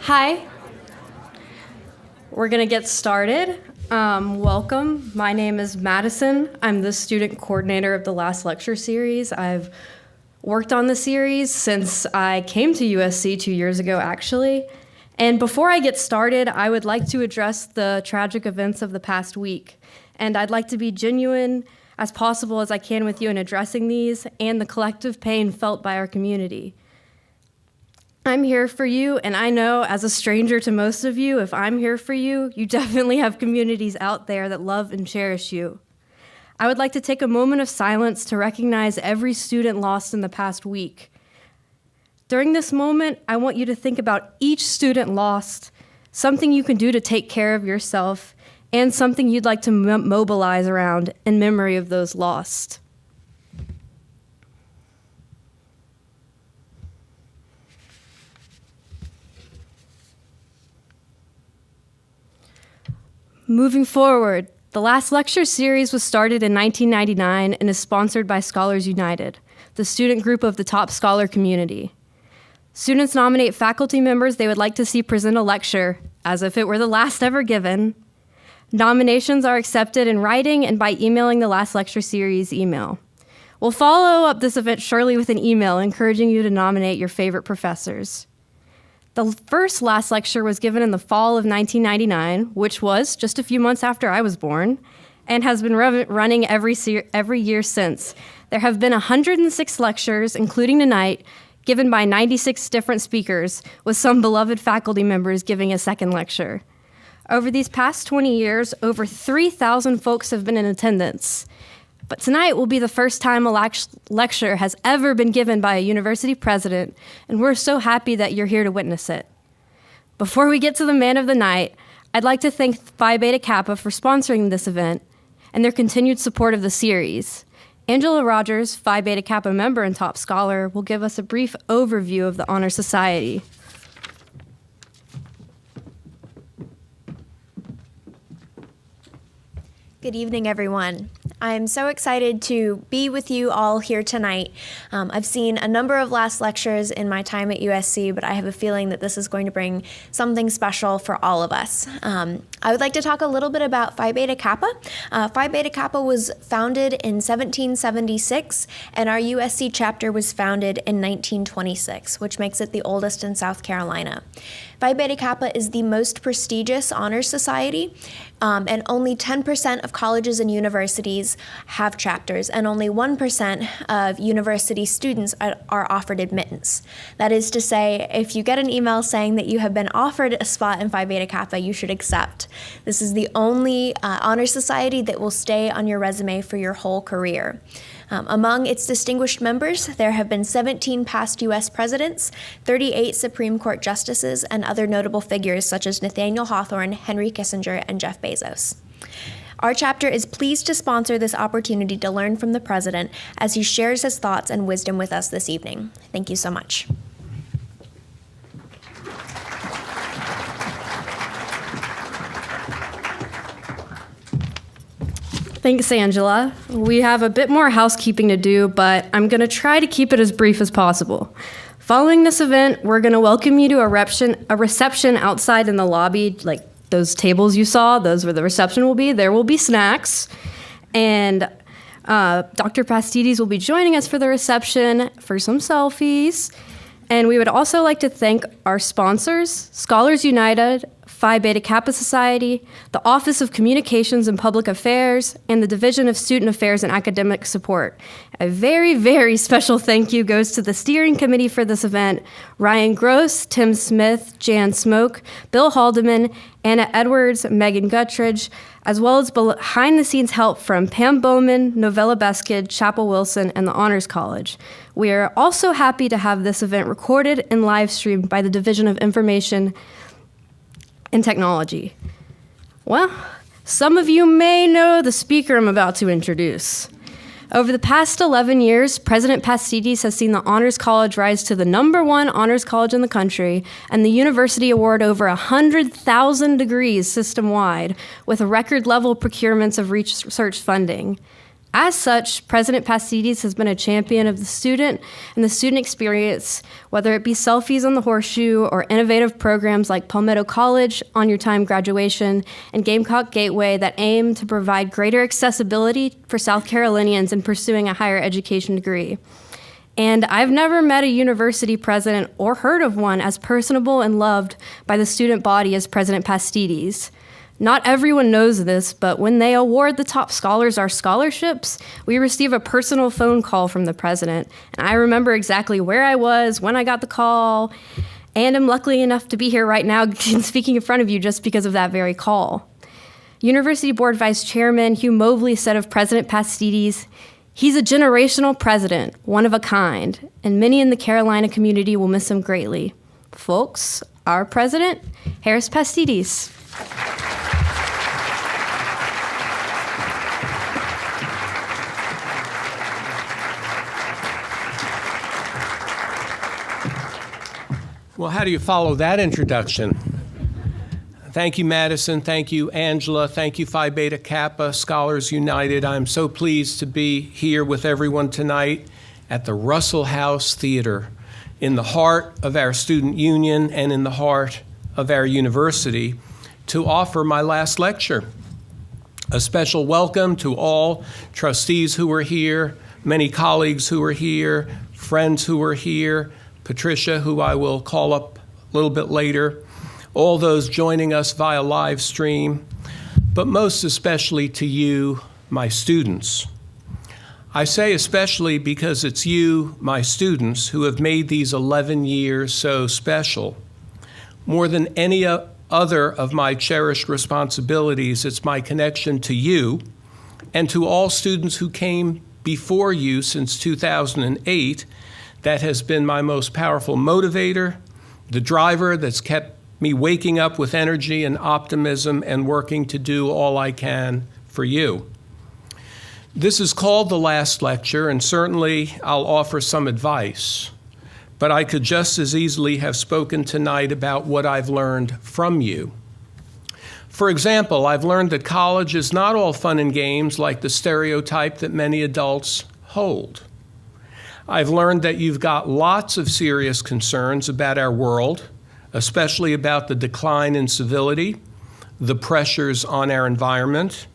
Hi. We're going to get started. Welcome. My name is Madison. I'm the student coordinator of the last lecture series. I've worked on the series since I came to USC 2 years ago, actually. And before I get started, I would like to address the tragic events of the past week. And I'd like to be genuine as possible as I can with you in addressing these and the collective pain felt by our community. I'm here for you, and I know as a stranger to most of you, if I'm here for you, you definitely have communities out there that love and cherish you. I would like to take a moment of silence to recognize every student lost in the past week. During this moment, I want you to think about each student lost, something you can do to take care of yourself, and something you'd like to mobilize around in memory of those lost. Moving forward, the last lecture series was started in 1999 and is sponsored by Scholars United, the student group of the top scholar community. Students nominate faculty members they would like to see present a lecture, as if it were the last ever given. Nominations are accepted in writing and by emailing the last lecture series email. We'll follow up this event shortly with an email encouraging you to nominate your favorite professors. The first last lecture was given in the fall of 1999, which was just a few months after I was born, and has been running every year since. There have been 106 lectures, including tonight, given by 96 different speakers, with some beloved faculty members giving a second lecture. Over these past 20 years, over 3,000 folks have been in attendance. But tonight will be the first time a lecture has ever been given by a university president, and we're so happy that you're here to witness it. Before we get to the man of the night, I'd like to thank Phi Beta Kappa for sponsoring this event and their continued support of the series. Angela Rogers, Phi Beta Kappa member and top scholar, will give us a brief overview of the Honor Society. Good evening, everyone. I'm so excited to be with you all here tonight. I've seen a number of last lectures in my time at USC, but I have a feeling that this is going to bring something special for all of us. I would like to talk a little bit about Phi Beta Kappa. Phi Beta Kappa was founded in 1776, and our USC chapter was founded in 1926, which makes it the oldest in South Carolina. Phi Beta Kappa is the most prestigious honor society, and only 10% of colleges and universities have chapters, and only 1% of university students are offered admittance. That is to say, if you get an email saying that you have been offered a spot in Phi Beta Kappa, you should accept. This is the only honor society that will stay on your resume for your whole career. Among its distinguished members, there have been 17 past U.S. presidents, 38 Supreme Court justices, and other notable figures such as Nathaniel Hawthorne, Henry Kissinger, and Jeff Bezos. Our chapter is pleased to sponsor this opportunity to learn from the president as he shares his thoughts and wisdom with us this evening. Thank you so much. Thanks, Angela. We have a bit more housekeeping to do, but I'm going to try to keep it as brief as possible. Following this event, we're going to welcome you to a reception outside in the lobby, like those tables you saw, those where the reception will be. There will be snacks, and Dr. Pastides will be joining us for the reception for some selfies. And we would also like to thank our sponsors, Scholars United, Phi Beta Kappa Society, the Office of Communications and Public Affairs, and the Division of Student Affairs and Academic Support. A very, very special thank you goes to the steering committee for this event, Ryan Gross, Tim Smith, Jan Smoke, Bill Haldeman, Anna Edwards, Megan Guttridge, as well as behind-the-scenes help from Pam Bowman, Novella Beskid, Chapel Wilson, and the Honors College. We are also happy to have this event recorded and live-streamed by the Division of Information and Technology. Well, some of you may know the speaker I'm about to introduce. Over the past 11 years, President Pastides has seen the Honors College rise to the #1 honors college in the country and the university award over 100,000 degrees system-wide with record-level procurements of research funding. As such, President Pastides has been a champion of the student and the student experience, whether it be selfies on the horseshoe or innovative programs like Palmetto College, On Your Time Graduation, and Gamecock Gateway that aim to provide greater accessibility for South Carolinians in pursuing a higher education degree. And I've never met a university president or heard of one as personable and loved by the student body as President Pastides. Not everyone knows this, but when they award the top scholars our scholarships, we receive a personal phone call from the president. And I remember exactly where I was, when I got the call, and I'm lucky enough to be here right now speaking in front of you just because of that very call. University Board Vice Chairman Hugh Mobley said of President Pastides, "He's a generational president, one of a kind, and many in the Carolina community will miss him greatly." Folks, our president, Harris Pastides. Well, how do you follow that introduction? Thank you, Madison. Thank you, Angela. Thank you, Phi Beta Kappa, Scholars United. I'm so pleased to be here with everyone tonight at the Russell House Theater, in the heart of our student union and in the heart of our university, to offer my last lecture. A special welcome to all trustees who are here, many colleagues who are here, friends who are here, Patricia, who I will call up a little bit later, all those joining us via live stream, but most especially to you, my students. I say especially because it's you, my students, who have made these 11 years so special. More than any other of my cherished responsibilities, it's my connection to you and to all students who came before you since 2008 that has been my most powerful motivator, the driver that's kept me waking up with energy and optimism and working to do all I can for you. This is called the last lecture, and certainly I'll offer some advice, but I could just as easily have spoken tonight about what I've learned from you. For example, I've learned that college is not all fun and games like the stereotype that many adults hold. I've learned that you've got lots of serious concerns about our world, especially about the decline in civility, the pressures on our environment,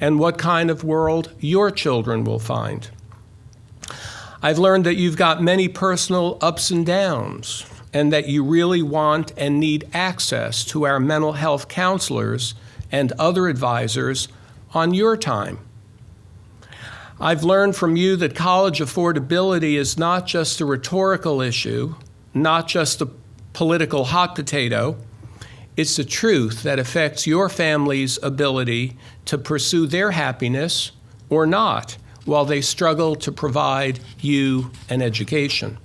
and what kind of world your children will find. I've learned that you've got many personal ups and downs, and that you really want and need access to our mental health counselors and other advisors on your time. I've learned from you that college affordability is not just a rhetorical issue, not just a political hot potato. It's a truth that affects your family's ability to pursue their happiness or not while they struggle to provide you an education.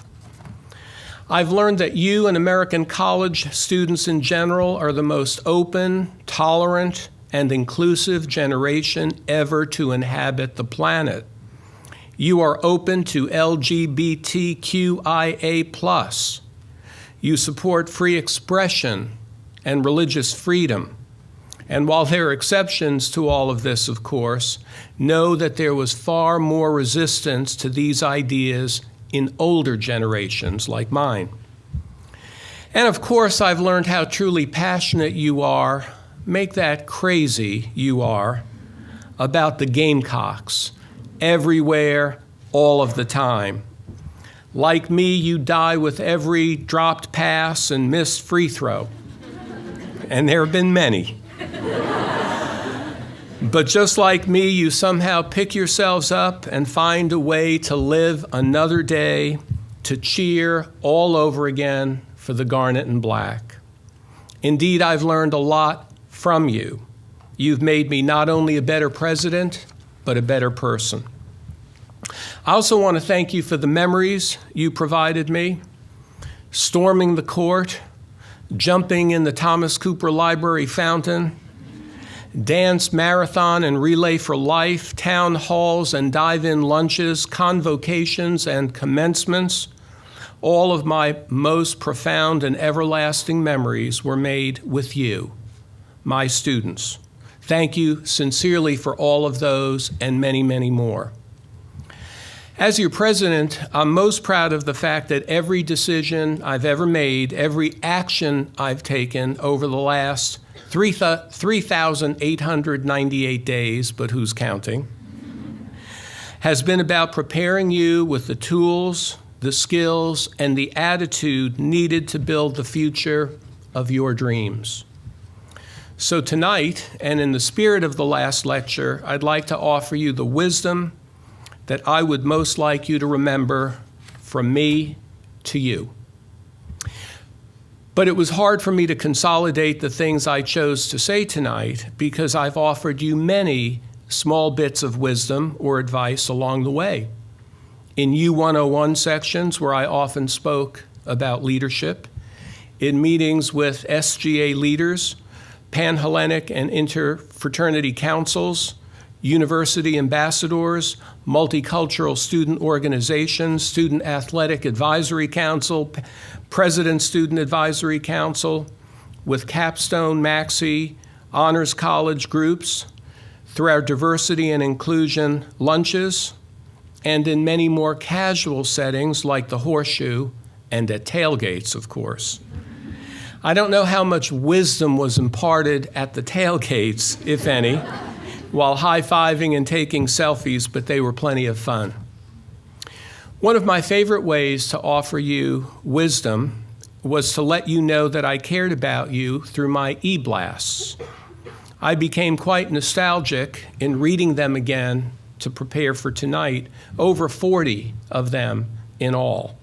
I've learned that you and American college students in general are the most open, tolerant, and inclusive generation ever to inhabit the planet. You are open to LGBTQIA+. You support free expression and religious freedom. And while there are exceptions to all of this, of course, know that there was far more resistance to these ideas in older generations like mine. And of course, I've learned how truly passionate you are, make that crazy you are, about the Gamecocks, everywhere, all of the time. Like me, you die with every dropped pass and missed free throw. And there have been many. But just like me, you somehow pick yourselves up and find a way to live another day, to cheer all over again for the Garnet and Black. Indeed, I've learned a lot from you. You've made me not only a better president, but a better person. I also want to thank you for the memories you provided me, storming the court, jumping in the Thomas Cooper Library fountain, dance marathon and relay for life, town halls and dive-in lunches, convocations and commencements. All of my most profound and everlasting memories were made with you, my students. Thank you sincerely for all of those and many, many more. As your president, I'm most proud of the fact that every decision I've ever made, every action I've taken over the last 3,898 days, but who's counting, has been about preparing you with the tools, the skills, and the attitude needed to build the future of your dreams. So tonight, and in the spirit of the last lecture, I'd like to offer you the wisdom that I would most like you to remember from me to you. But it was hard for me to consolidate the things I chose to say tonight because I've offered you many small bits of wisdom or advice along the way. In U101 sections where I often spoke about leadership, in meetings with SGA leaders, Pan-Hellenic and interfraternity councils, university ambassadors, multicultural student organizations, Student Athletic Advisory Council, President Student Advisory Council, with Capstone, Maxi, Honors College groups, through our diversity and inclusion lunches, and in many more casual settings like the Horseshoe and at tailgates, of course. I don't know how much wisdom was imparted at the tailgates, if any, while high-fiving and taking selfies, but they were plenty of fun. One of my favorite ways to offer you wisdom was to let you know that I cared about you through my e-blasts. I became quite nostalgic in reading them again to prepare for tonight, over 40 of them in all.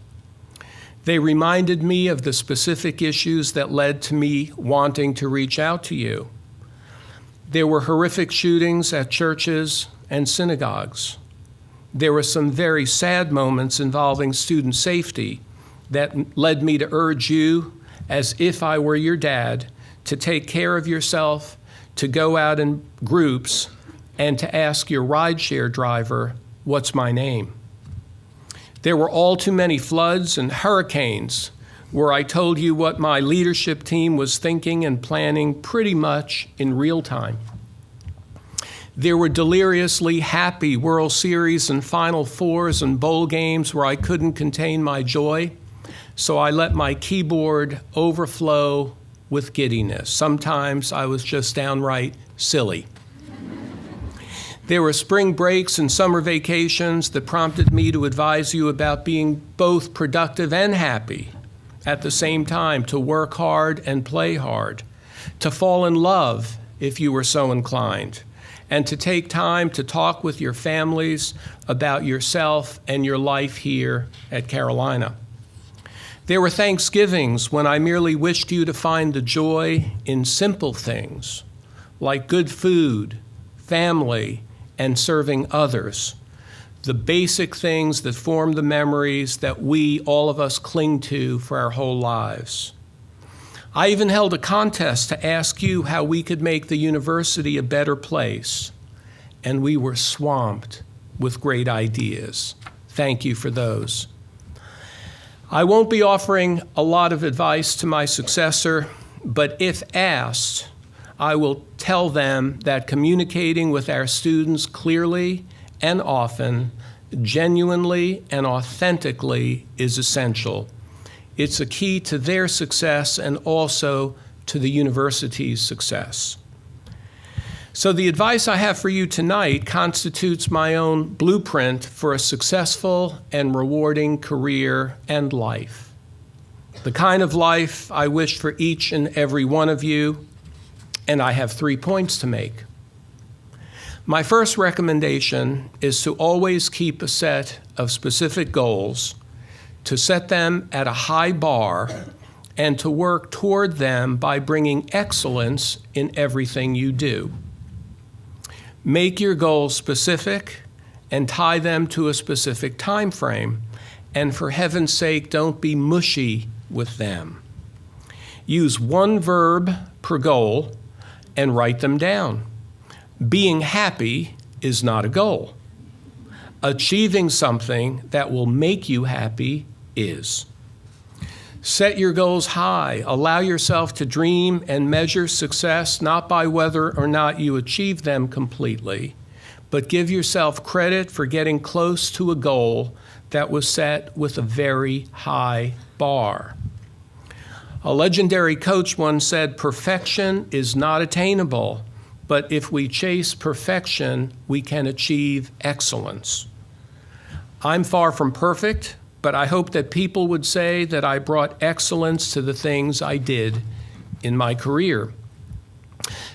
They reminded me of the specific issues that led to me wanting to reach out to you. There were horrific shootings at churches and synagogues. There were some very sad moments involving student safety that led me to urge you, as if I were your dad, to take care of yourself, to go out in groups, and to ask your rideshare driver, "What's my name?" There were all too many floods and hurricanes where I told you what my leadership team was thinking and planning pretty much in real time. There were deliriously happy World Series and Final Fours and bowl games where I couldn't contain my joy, so I let my keyboard overflow with giddiness. Sometimes I was just downright silly. There were spring breaks and summer vacations that prompted me to advise you about being both productive and happy at the same time, to work hard and play hard, to fall in love if you were so inclined, and to take time to talk with your families about yourself and your life here at Carolina. There were Thanksgivings when I merely wished you to find the joy in simple things like good food, family, and serving others, the basic things that form the memories that we, all of us, cling to for our whole lives. I even held a contest to ask you how we could make the university a better place, and we were swamped with great ideas. Thank you for those. I won't be offering a lot of advice to my successor, but if asked, I will tell them that communicating with our students clearly and often, genuinely and authentically is essential. It's a key to their success and also to the university's success. So the advice I have for you tonight constitutes my own blueprint for a successful and rewarding career and life. The kind of life I wish for each and every one of you, and I have 3 points to make. My first recommendation is to always keep a set of specific goals, to set them at a high bar, and to work toward them by bringing excellence in everything you do. Make your goals specific and tie them to a specific time frame, and for heaven's sake, don't be mushy with them. Use one verb per goal and write them down. Being happy is not a goal. Achieving something that will make you happy is. Set your goals high. Allow yourself to dream and measure success not by whether or not you achieve them completely, but give yourself credit for getting close to a goal that was set with a very high bar. A legendary coach once said, "Perfection is not attainable, but if we chase perfection, we can achieve excellence." I'm far from perfect, but I hope that people would say that I brought excellence to the things I did in my career.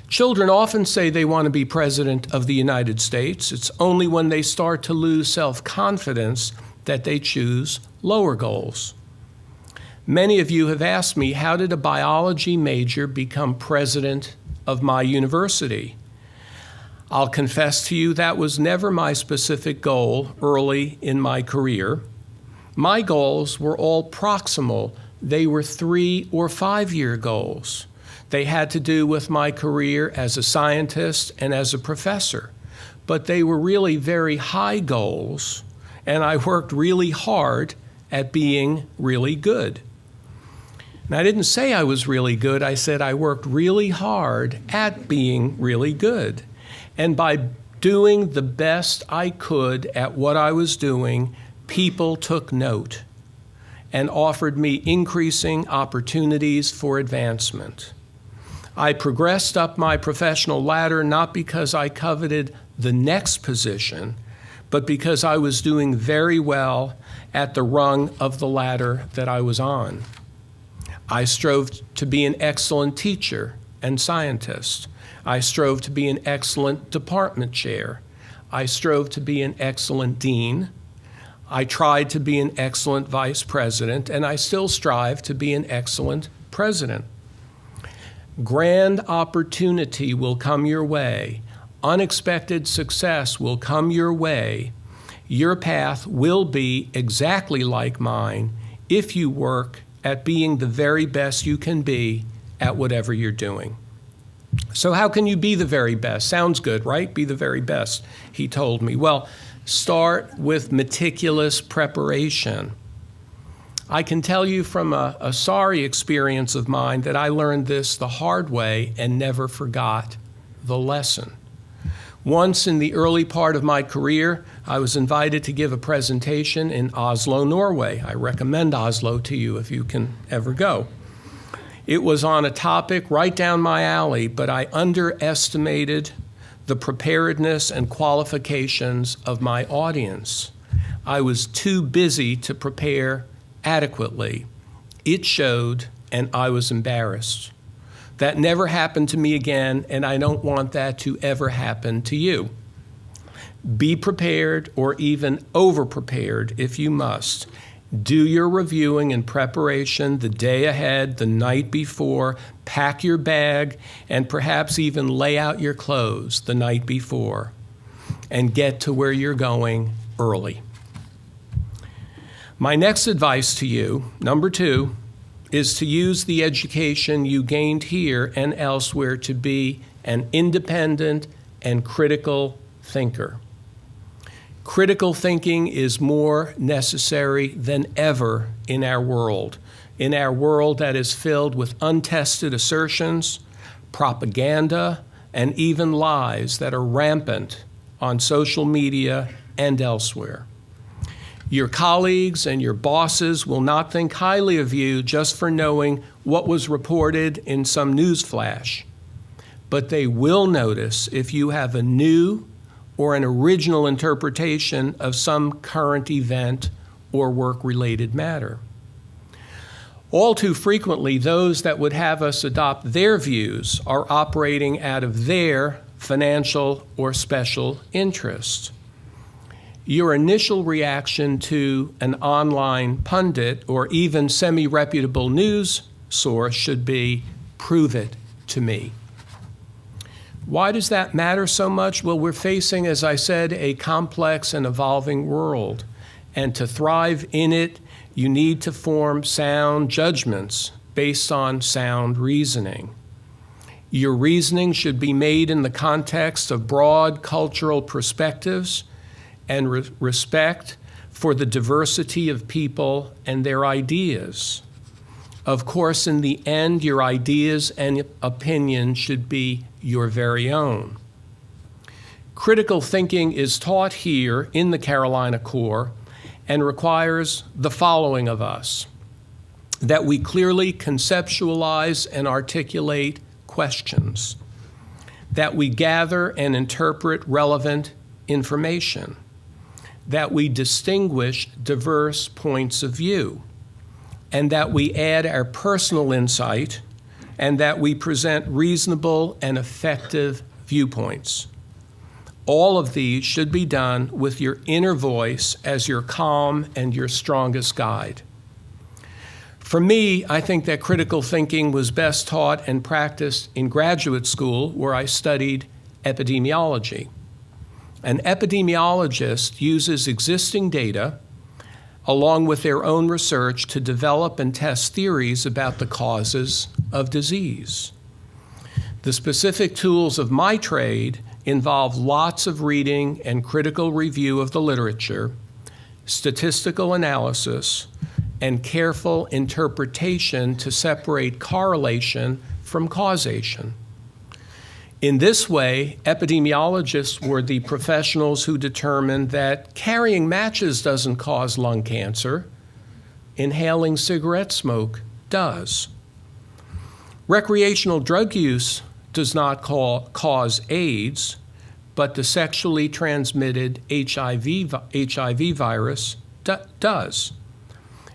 Children often say they want to be president of the United States. It's only when they start to lose self-confidence that they choose lower goals. Many of you have asked me, how did a biology major become president of my university? I'll confess to you that was never my specific goal early in my career. My goals were all proximal. They were 3 or 5 year goals. They had to do with my career as a scientist and as a professor, but they were really very high goals, and I worked really hard at being really good. And I didn't say I was really good, I said I worked really hard at being really good. And by doing the best I could at what I was doing, people took note and offered me increasing opportunities for advancement. I progressed up my professional ladder not because I coveted the next position, but because I was doing very well at the rung of the ladder that I was on. I strove to be an excellent teacher and scientist. I strove to be an excellent department chair. I strove to be an excellent dean. I tried to be an excellent vice president, and I still strive to be an excellent president. Grand opportunity will come your way. Unexpected success will come your way. Your path will be exactly like mine if you work at being the very best you can be at whatever you're doing. So how can you be the very best? Sounds good, right? Be the very best, he told me. Well, start with meticulous preparation. I can tell you from a sorry experience of mine that I learned this the hard way and never forgot the lesson. Once in the early part of my career, I was invited to give a presentation in Oslo, Norway. I recommend Oslo to you if you can ever go. It was on a topic right down my alley, but I underestimated the preparedness and qualifications of my audience. I was too busy to prepare adequately. It showed, and I was embarrassed. That never happened to me again, and I don't want that to ever happen to you. Be prepared or even over-prepared if you must. Do your reviewing and preparation the day ahead, the night before. Pack your bag, and perhaps even lay out your clothes the night before, and get to where you're going early. My next advice to you, number 2, is to use the education you gained here and elsewhere to be an independent and critical thinker. Critical thinking is more necessary than ever in our world that is filled with untested assertions, propaganda, and even lies that are rampant on social media and elsewhere. Your colleagues and your bosses will not think highly of you just for knowing what was reported in some news flash, but they will notice if you have a new or an original interpretation of some current event or work-related matter. All too frequently, those that would have us adopt their views are operating out of their financial or special interest. Your initial reaction to an online pundit or even semi-reputable news source should be, "Prove it to me." Why does that matter so much? Well, we're facing, as I said, a complex and evolving world. And to thrive in it, you need to form sound judgments based on sound reasoning. Your reasoning should be made in the context of broad cultural perspectives and respect for the diversity of people and their ideas. Of course, in the end, your ideas and opinions should be your very own. Critical thinking is taught here in the Carolina Core and requires the following of us: that we clearly conceptualize and articulate questions, that we gather and interpret relevant information, that we distinguish diverse points of view, and that we add our personal insight, and that we present reasonable and effective viewpoints. All of these should be done with your inner voice as your calm and your strongest guide. For me, I think that critical thinking was best taught and practiced in graduate school, where I studied epidemiology. An epidemiologist uses existing data along with their own research to develop and test theories about the causes of disease. The specific tools of my trade involve lots of reading and critical review of the literature, statistical analysis, and careful interpretation to separate correlation from causation. In this way, epidemiologists were the professionals who determined that carrying matches doesn't cause lung cancer, inhaling cigarette smoke does. Recreational drug use does not cause AIDS, but the sexually transmitted HIV virus does.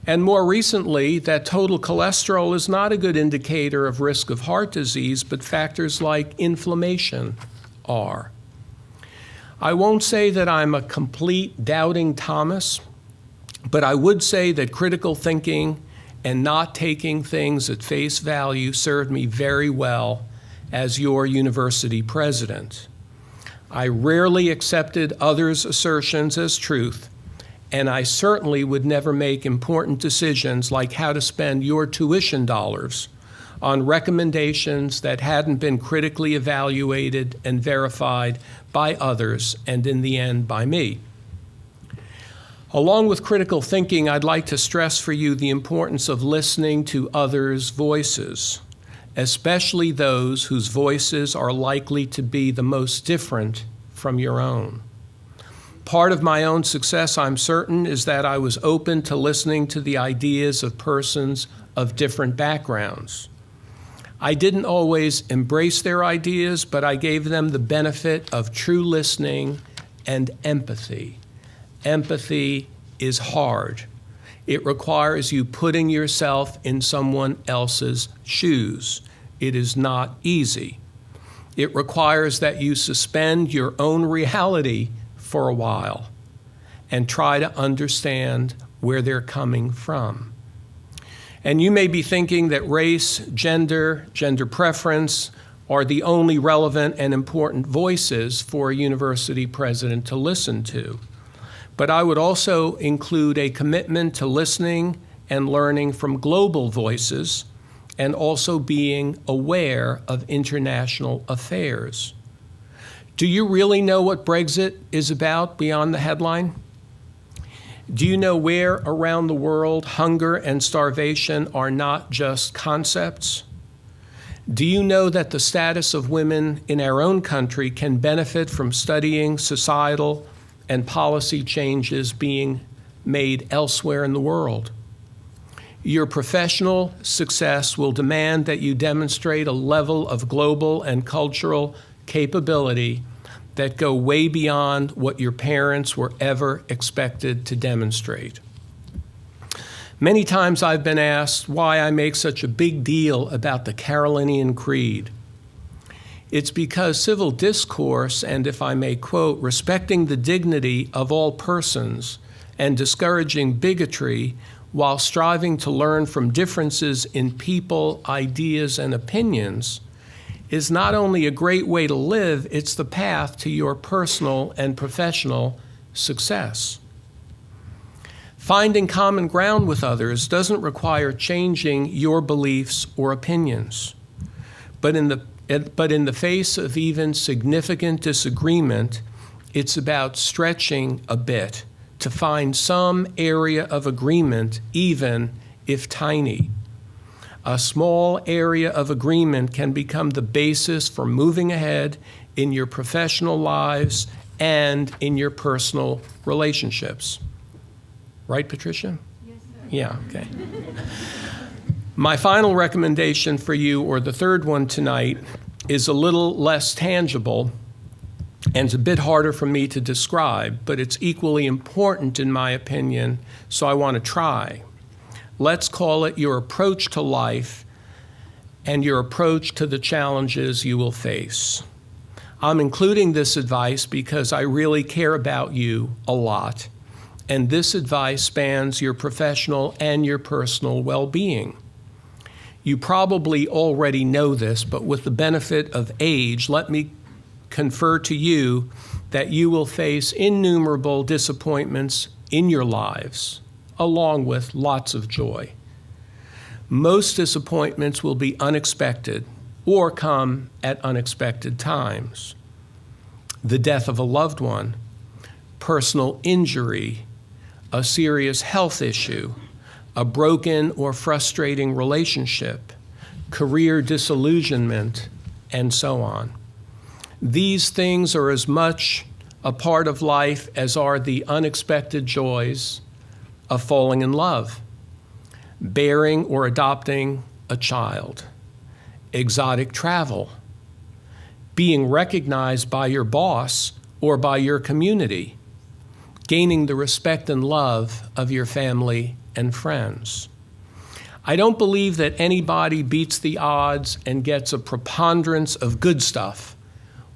And more recently, that total cholesterol is not a good indicator of risk of heart disease, but factors like inflammation are. I won't say that I'm a complete doubting Thomas, but I would say that critical thinking and not taking things at face value served me very well as your university president. I rarely accepted others' assertions as truth, and I certainly would never make important decisions like how to spend your tuition dollars on recommendations that hadn't been critically evaluated and verified by others, and in the end by me. Along with critical thinking, I'd like to stress for you the importance of listening to others' voices, especially those whose voices are likely to be the most different from your own. Part of my own success, I'm certain, is that I was open to listening to the ideas of persons of different backgrounds. I didn't always embrace their ideas, but I gave them the benefit of true listening and empathy. Empathy is hard. It requires you putting yourself in someone else's shoes. It is not easy. It requires that you suspend your own reality for a while and try to understand where they're coming from. And you may be thinking that race, gender preference are the only relevant and important voices for a university president to listen to. But I would also include a commitment to listening and learning from global voices and also being aware of international affairs. Do you really know what Brexit is about beyond the headline? Do you know where around the world hunger and starvation are not just concepts? Do you know that the status of women in our own country can benefit from studying societal and policy changes being made elsewhere in the world? Your professional success will demand that you demonstrate a level of global and cultural capability that go way beyond what your parents were ever expected to demonstrate. Many times I've been asked why I make such a big deal about the Carolinian Creed. It's because civil discourse, and if I may quote, respecting the dignity of all persons and discouraging bigotry while striving to learn from differences in people, ideas, and opinions, is not only a great way to live, it's the path to your personal and professional success. Finding common ground with others doesn't require changing your beliefs or opinions. But in the face of even significant disagreement, it's about stretching a bit to find some area of agreement, even if tiny. A small area of agreement can become the basis for moving ahead in your professional lives and in your personal relationships. Right, Patricia? Yes, sir. Yeah, okay. My final recommendation for you, or the third one tonight, is a little less tangible and it's a bit harder for me to describe, but it's equally important in my opinion, so I want to try. Let's call it your approach to life and your approach to the challenges you will face. I'm including this advice because I really care about you a lot, and this advice spans your professional and your personal well-being. You probably already know this, but with the benefit of age, let me confer to you that you will face innumerable disappointments in your lives, along with lots of joy. Most disappointments will be unexpected or come at unexpected times. The death of a loved one, personal injury, a serious health issue, a broken or frustrating relationship, career disillusionment, and so on. These things are as much a part of life as are the unexpected joys of falling in love, bearing or adopting a child, exotic travel, being recognized by your boss or by your community, gaining the respect and love of your family and friends. I don't believe that anybody beats the odds and gets a preponderance of good stuff,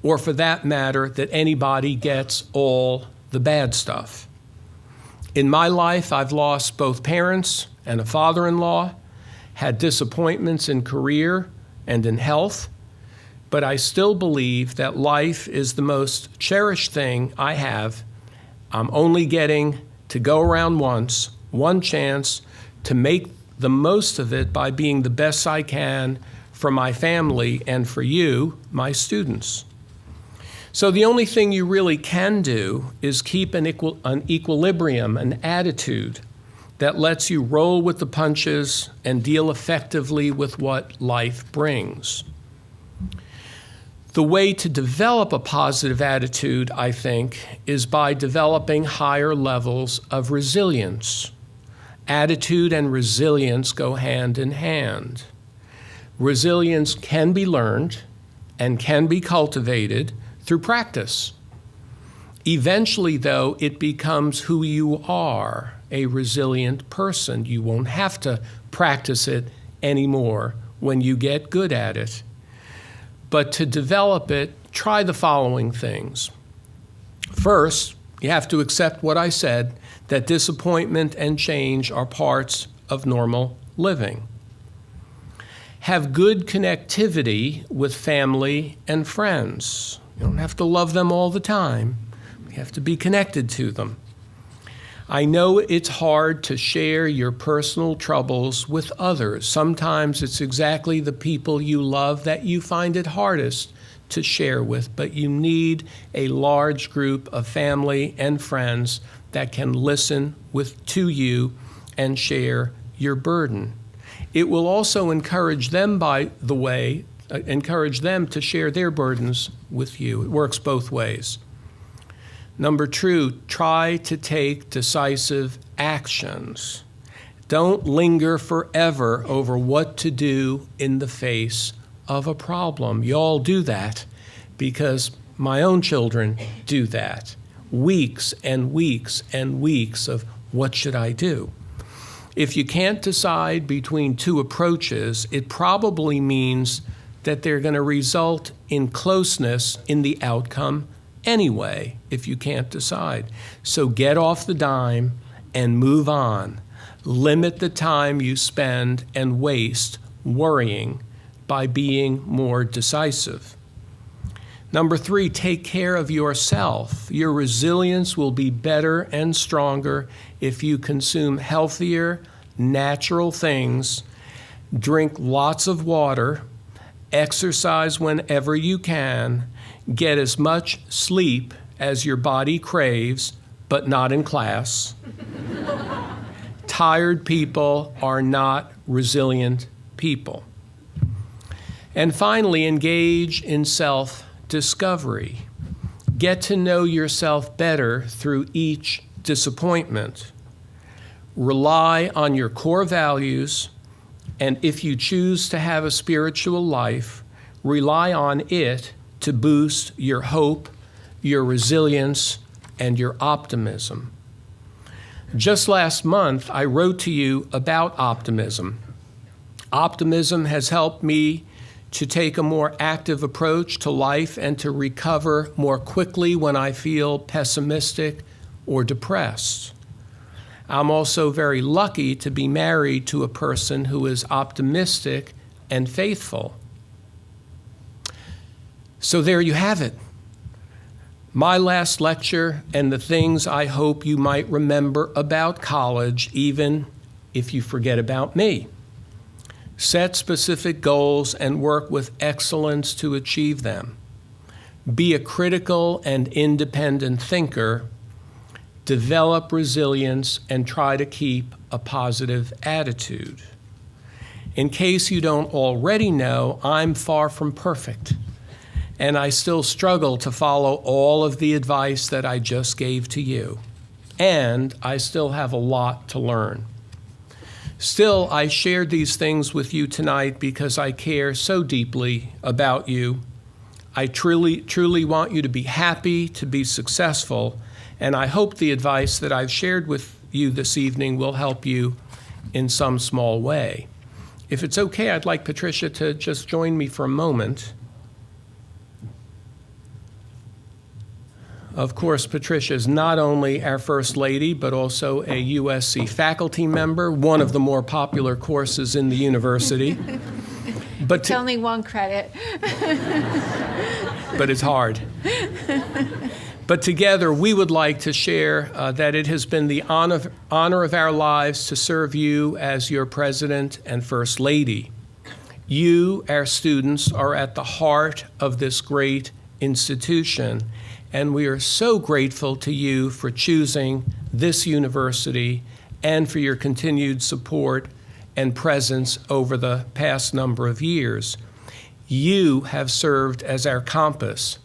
or for that matter, that anybody gets all the bad stuff. In my life, I've lost both parents and a father-in-law, had disappointments in career and in health, but I still believe that life is the most cherished thing I have. I'm only getting to go around once, one chance to make the most of it by being the best I can for my family and for you, my students. So the only thing you really can do is keep an equilibrium, an attitude that lets you roll with the punches and deal effectively with what life brings. The way to develop a positive attitude, I think, is by developing higher levels of resilience. Attitude and resilience go hand in hand. Resilience can be learned and can be cultivated through practice. Eventually, though, it becomes who you are, a resilient person. You won't have to practice it anymore when you get good at it. But to develop it, try the following things. First, you have to accept what I said, that disappointment and change are parts of normal living. Have good connectivity with family and friends. You don't have to love them all the time. You have to be connected to them. I know it's hard to share your personal troubles with others. Sometimes it's exactly the people you love that you find it hardest to share with, but you need a large group of family and friends that can listen to you and share your burden. It will also encourage them, by the way, encourage them to share their burdens with you. It works both ways. Number two, try to take decisive actions. Don't linger forever over what to do in the face of a problem. You all do that because my own children do that. Weeks and weeks and weeks of what should I do? If you can't decide between two approaches, it probably means that they're going to result in closeness in the outcome anyway, if you can't decide. So get off the dime and move on. Limit the time you spend and waste worrying by being more decisive. Number three, take care of yourself. Your resilience will be better and stronger if you consume healthier, natural things, drink lots of water, exercise whenever you can, get as much sleep as your body craves, but not in class. Tired people are not resilient people. And finally, engage in self discovery. Get to know yourself better through each disappointment. Rely on your core values, and if you choose to have a spiritual life, rely on it to boost your hope, your resilience, and your optimism. Just last month, I wrote to you about optimism. Optimism has helped me to take a more active approach to life and to recover more quickly when I feel pessimistic or depressed. I'm also very lucky to be married to a person who is optimistic and faithful. So there you have it. My last lecture and the things I hope you might remember about college, even if you forget about me. Set specific goals and work with excellence to achieve them. Be a critical and independent thinker. Develop resilience and try to keep a positive attitude. In case you don't already know, I'm far from perfect, and I still struggle to follow all of the advice that I just gave to you, and I still have a lot to learn. Still, I shared these things with you tonight because I care so deeply about you. I truly want you to be happy, to be successful, and I hope the advice that I've shared with you this evening will help you in some small way. If it's okay, I'd like Patricia to just join me for a moment. Of course, Patricia is not only our First Lady, but also a USC faculty member, one of the more popular courses in the university. But it's only one credit. But it's hard. But together, we would like to share that it has been the honor of our lives to serve you as your President and First Lady. You, our students, are at the heart of this great institution, and we are so grateful to you for choosing this university and for your continued support and presence over the past number of years. You have served as our compass.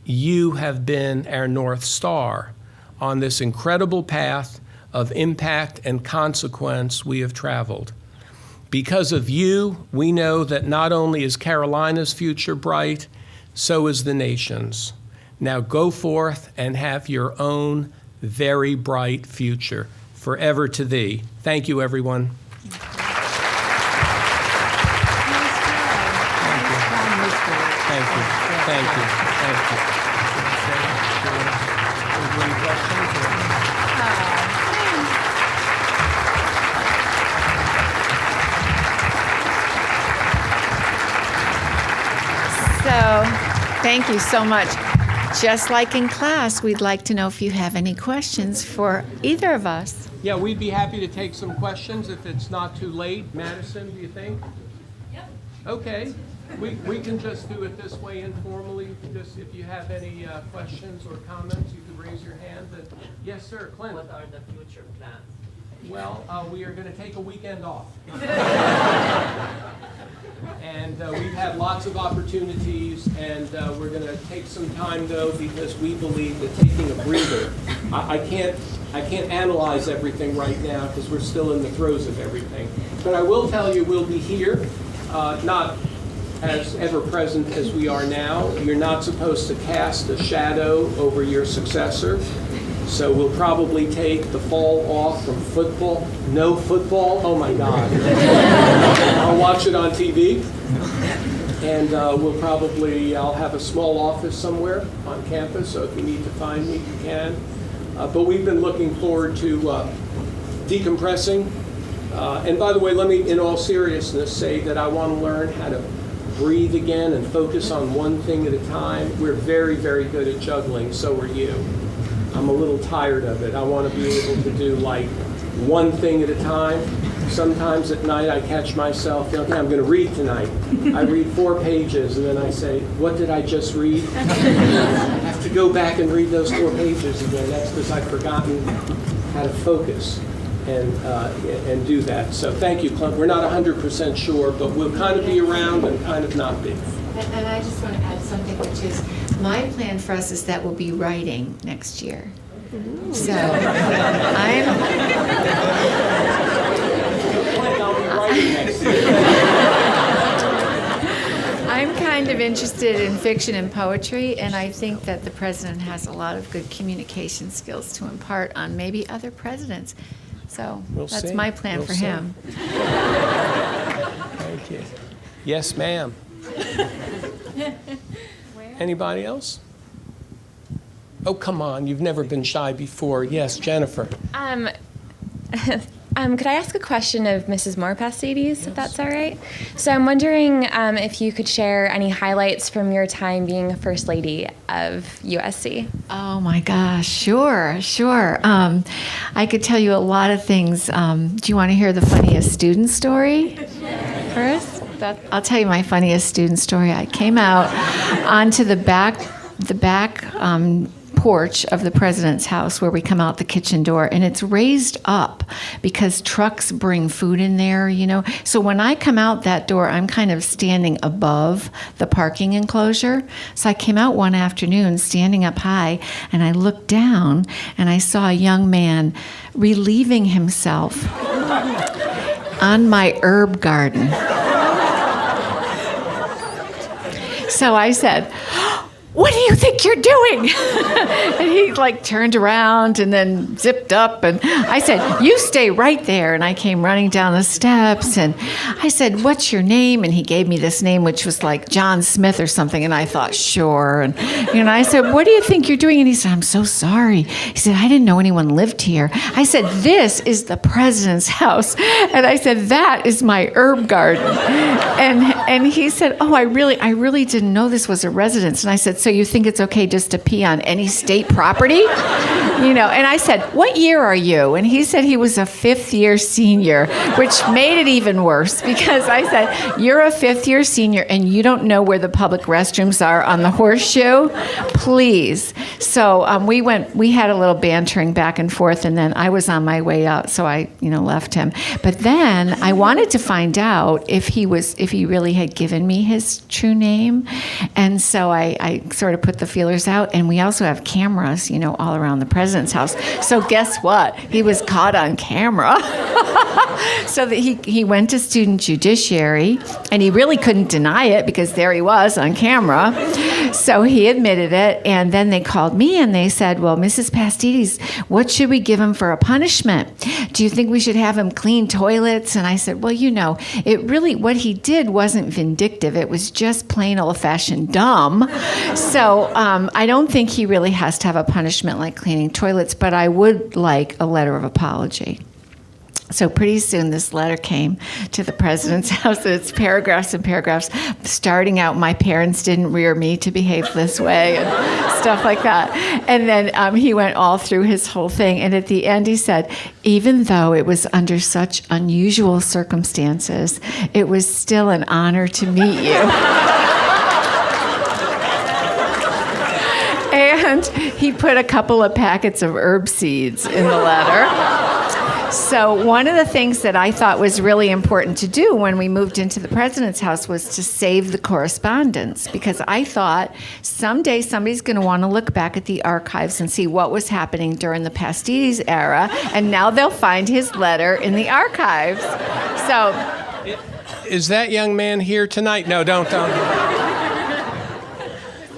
You have been our North Star on this incredible path of impact and consequence we have traveled. Because of you, we know that not only is Carolina's future bright, so is the nation's. Now go forth and have your own very bright future. Forever to thee. Thank you, everyone. Thank you. Thank you. Thank you. Any questions? So, thank you so much. Just like in class, we'd like to know if you have any questions for either of us. Yeah, we'd be happy to take some questions if it's not too late. Madison, do you think? Yep. Okay. We can just do it this way informally. Just if you have any questions or comments, you can raise your hand. Yes, sir, Clint. What are the future plans? Well, we are going to take a weekend off. And we've had lots of opportunities, and we're going to take some time, though, because we believe that taking a breather, I can't analyze everything right now because we're still in the throes of everything. But I will tell you we'll be here, not as ever present as we are now. You're not supposed to cast a shadow over your successor. So we'll probably take the fall off from football. No football? Oh my God. I'll watch it on TV. And I'll have a small office somewhere on campus, so if you need to find me, you can. But we've been looking forward to decompressing. And by the way, let me, in all seriousness, say that I want to learn how to breathe again and focus on one thing at a time. We're very, very good at juggling, so are you. I'm a little tired of it. I want to be able to do like one thing at a time. Sometimes at night I catch myself, okay, I'm going to read tonight. I read 4 pages and then I say, what did I just read? I have to go back and read those 4 pages again. That's because I've forgotten how to focus and do that. So thank you, Clint. We're not 100% sure, but we'll kind of be around and kind of not be. And I just want to add something, which is My plan for us is that we'll be writing next year. So I'm kind of interested in fiction and poetry, and I think that the president has a lot of good communication skills to impart on maybe other presidents. So that's my plan for him. Thank you. Yes, ma'am. Anybody else? Oh, come on. You've never been shy before. Yes, Jennifer. Could I ask a question of Mrs. Moore Pastides, if that's all right? So I'm wondering if you could share any highlights from your time being First Lady of USC. Oh my gosh, sure. I could tell you a lot of things. Do you want to hear the funniest student story first? I'll tell you my funniest student story. I came out onto the back porch of the president's house where we come out the kitchen door, and it's raised up because trucks bring food in there, So when I come out that door, I'm kind of standing above the parking enclosure. So I came out one afternoon standing up high, and I looked down and I saw a young man relieving himself on my herb garden. So I said, "What do you think you're doing?" And he turned around and then zipped up, and I said, "You stay right there." And I came running down the steps, and I said, "What's your name?" And he gave me this name, which was like John Smith or something, and I thought, sure. And I said, "What do you think you're doing?" And he said, "I'm so sorry." He said, "I didn't know anyone lived here." I said, "This is the president's house." And I said, "That is my herb garden." And he said, "Oh, I really didn't know this was a residence." And I said, "So you think it's okay just to pee on any state property?" And I said, "What year are you?" And he said he was a fifth-year senior, which made it even worse because I said, "You're a fifth-year senior and you don't know where the public restrooms are on the Horseshoe? Please." So we had a little bantering back and forth, and then I was on my way out, so I left him. But then I wanted to find out if he really had given me his true name, and so I sort of put the feelers out, and we also have cameras, all around the president's house. So guess what? He was caught on camera. So that he went to student judiciary, and he really couldn't deny it because there he was on camera. So he admitted it, and then they called me and they said, "Well, Mrs. Pastides, what should we give him for a punishment? Do you think we should have him clean toilets?" And I said, "Well, what he did wasn't vindictive. It was just plain old-fashioned dumb. So I don't think he really has to have a punishment like cleaning toilets, but I would like a letter of apology." So pretty soon this letter came to the president's house. It's paragraphs and paragraphs starting out, "My parents didn't rear me to behave this way," and stuff like that. And then he went all through his whole thing. And at the end he said, "Even though it was under such unusual circumstances, it was still an honor to meet you." And he put a couple of packets of herb seeds in the letter. So one of the things that I thought was really important to do when we moved into the president's house was to save the correspondence, because I thought someday somebody's going to want to look back at the archives and see what was happening during the Pastides era, and now they'll find his letter in the archives. So, is that young man here tonight? No, don't.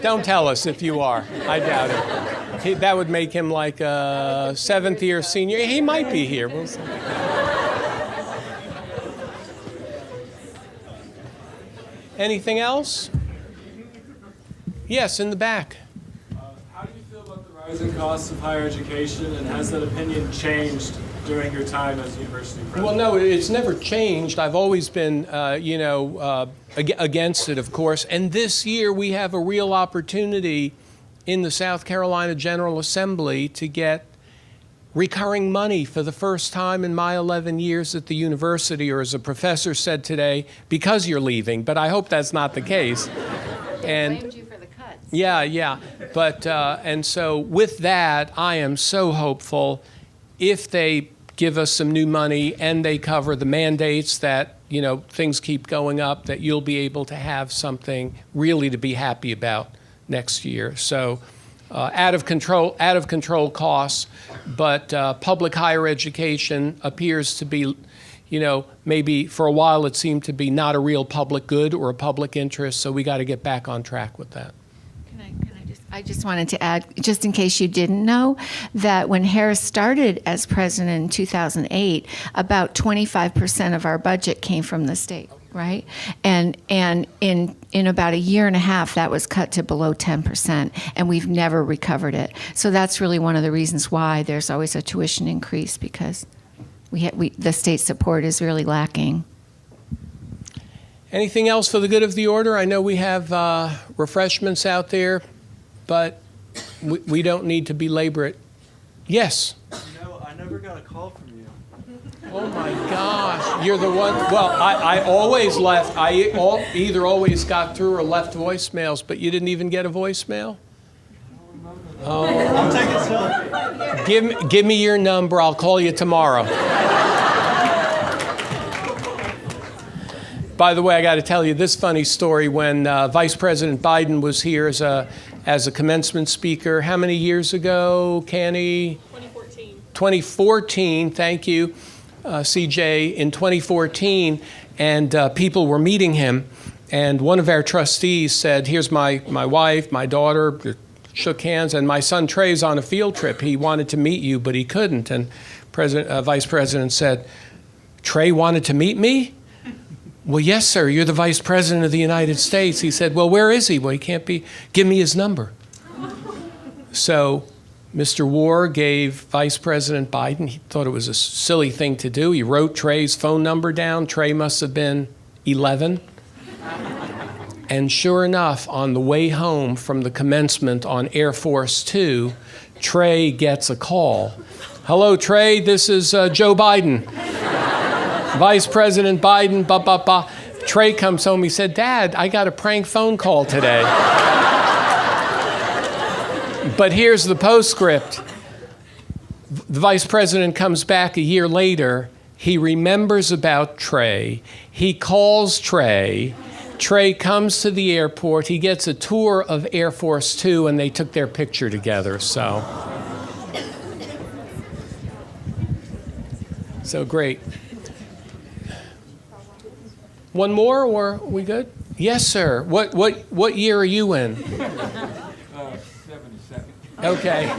Don't tell us if you are. I doubt it. That would make him like a seventh-year senior. He might be here. We'll see. Anything else? Yes, in the back. How do you feel about the rising costs of higher education, and has that opinion changed during your time as university president? Well, no, it's never changed. I've always been, against it, of course. And this year we have a real opportunity in the South Carolina General Assembly to get recurring money for the first time in my 11 years at the university, or as a professor said today, because you're leaving, but I hope that's not the case. They blamed you for the cuts. Yeah. But, and so with that, I am so hopeful if they give us some new money and they cover the mandates that, things keep going up, that you'll be able to have something really to be happy about next year. So out of control costs, but public higher education appears to be, maybe for a while it seemed to be not a real public good or a public interest, so we got to get back on track with that. I just wanted to add, just in case you didn't know, that when Harris started as president in 2008, about 25% of our budget came from the state, right? And in about a year and a half, that was cut to below 10%, and we've never recovered it. So that's really one of the reasons why there's always a tuition increase, because the state support is really lacking. Anything else for the good of the order? I know we have refreshments out there, but we don't need to belabor it. Yes? I never got a call from you. Oh my gosh, you're the one. Well, I always left. Either always got through or left voicemails, but you didn't even get a voicemail? Oh. I'm taking selfie. Give me your number. I'll call you tomorrow. By the way, I got to tell you this funny story. When Vice President Biden was here as a commencement speaker, how many years ago, Canny? 2014. 2014, thank you, CJ, in 2014, and people were meeting him, and one of our trustees said, here's my wife, my daughter, shook hands, and my son Trey's on a field trip. He wanted to meet you, but he couldn't. And Vice President said, Trey wanted to meet me? Well, yes, sir, you're the Vice President of the United States. He said, well, where is he? Well, he can't be. Give me his number. So Mr. War gave Vice President Biden, he thought it was a silly thing to do. He wrote Trey's phone number down. Trey must have been 11. And sure enough, on the way home from the commencement on Air Force Two, Trey gets a call. Hello, Trey, this is Joe Biden. Vice President Biden, Trey comes home. He said, Dad, I got a prank phone call today. But here's the postscript. The Vice President comes back a year later. He remembers about Trey. He calls Trey. Trey comes to the airport. He gets a tour of Air Force Two, and they took their picture together. So great. One more, or are we good? Yes, sir. What year are you in? 77. Okay.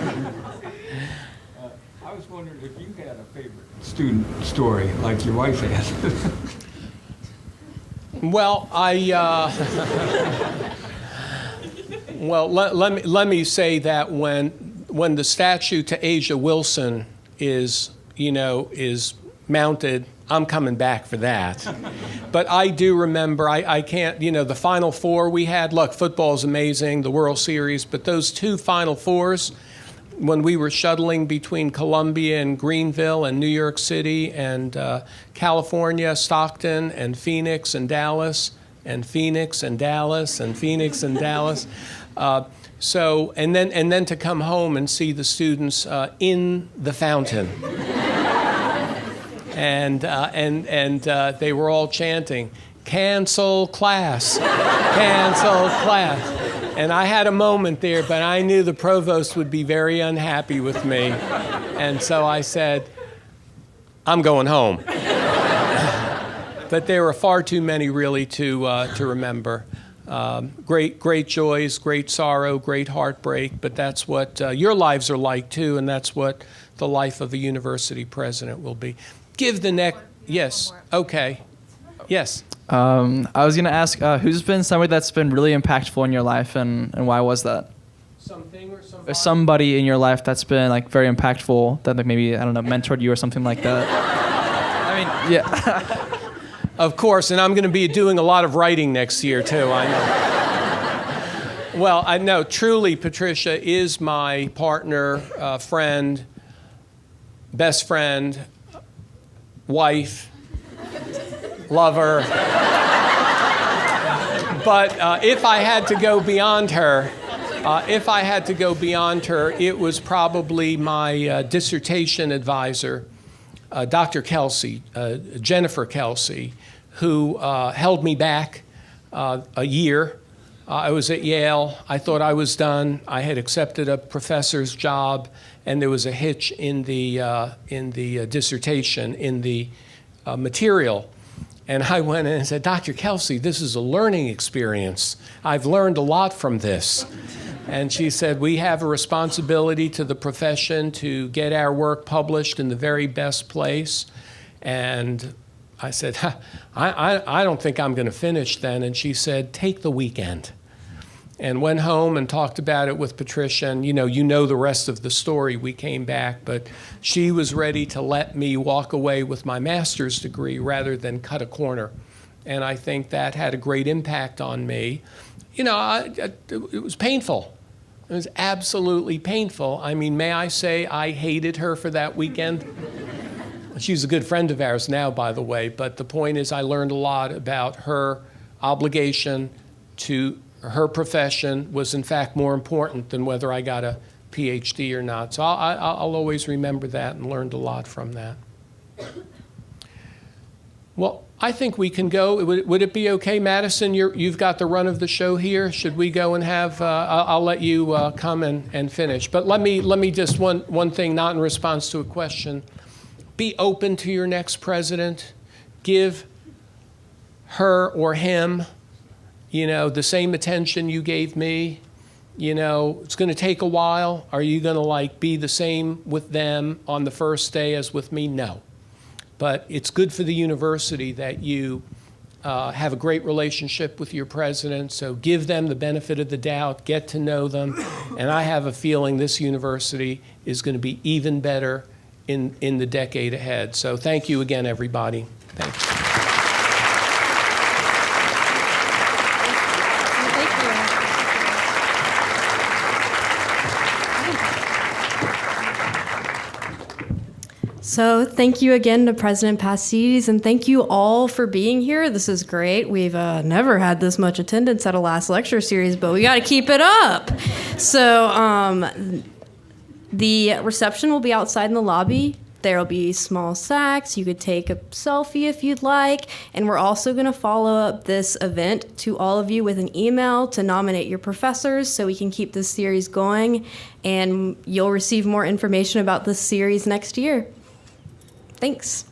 I was wondering if you had a favorite student story like your wife has. Well, let me say that when the statue to Asia Wilson is mounted, I'm coming back for that. But I do remember, I can't, the Final Four we had, look, football's amazing, the World Series, but those two Final Fours, when we were shuttling between Columbia and Greenville and New York City and California, Stockton and Phoenix and Dallas and Phoenix and Dallas and Phoenix and Dallas. And then to come home and see the students in the fountain. And they were all chanting, cancel class, cancel class. And I had a moment there, but I knew the provost would be very unhappy with me. And so I said, I'm going home. But there were far too many really to remember. Great joys, great sorrow, great heartbreak, but that's what your lives are like too, and that's what the life of a university president will be. Give the neck. Yes. Okay. Yes. I was going to ask, who's been somebody that's been really impactful in your life, and why was that? Something or somebody? Somebody in your life that's been like very impactful, that like maybe, I don't know, mentored you or something like that. I mean, yeah. Of course, and I'm going to be doing a lot of writing next year too, I know. Well, I know, truly, Patricia is my partner, friend, best friend, wife, lover. But if I had to go beyond her, it was probably my dissertation advisor, Dr. Kelsey, Jennifer Kelsey, who held me back a year I was at Yale. I thought I was done. I had accepted a professor's job, and there was a hitch in the dissertation, in the material. And I went in and said, Dr. Kelsey, this is a learning experience. I've learned a lot from this. And she said, we have a responsibility to the profession to get our work published in the very best place. And I said, I don't think I'm going to finish then. And she said, take the weekend. And went home and talked about it with Patricia. And you know the rest of the story. We came back, but she was ready to let me walk away with my master's degree rather than cut a corner. And I think that had a great impact on me. It was painful. It was absolutely painful. I mean, may I say I hated her for that weekend? She's a good friend of ours now, by the way, but the point is I learned a lot about her obligation to her profession was in fact more important than whether I got a PhD or not. So I'll always remember that and learned a lot from that. Well, I think we can go. Would it be okay, Madison? You've got the run of the show here. Should we go and have? I'll let you come and finish. But let me just one thing, not in response to a question. Be open to your next president. Give her or him, the same attention you gave me. It's going to take a while. Are you going to be the same with them on the first day as with me? No. But it's good for the university that you have a great relationship with your president, so give them the benefit of the doubt, get to know them, and I have a feeling this university is going to be even better in the decade ahead. So thank you again, everybody. Thank you. So thank you again to President Pastides, and thank you all for being here. This is great. We've never had this much attendance at a last lecture series, but we got to keep it up. So the reception will be outside in the lobby. There will be small snacks. You could take a selfie if you'd like. And we're also going to follow up this event to all of you with an email to nominate your professors so we can keep this series going. And you'll receive more information about this series next year. Thanks.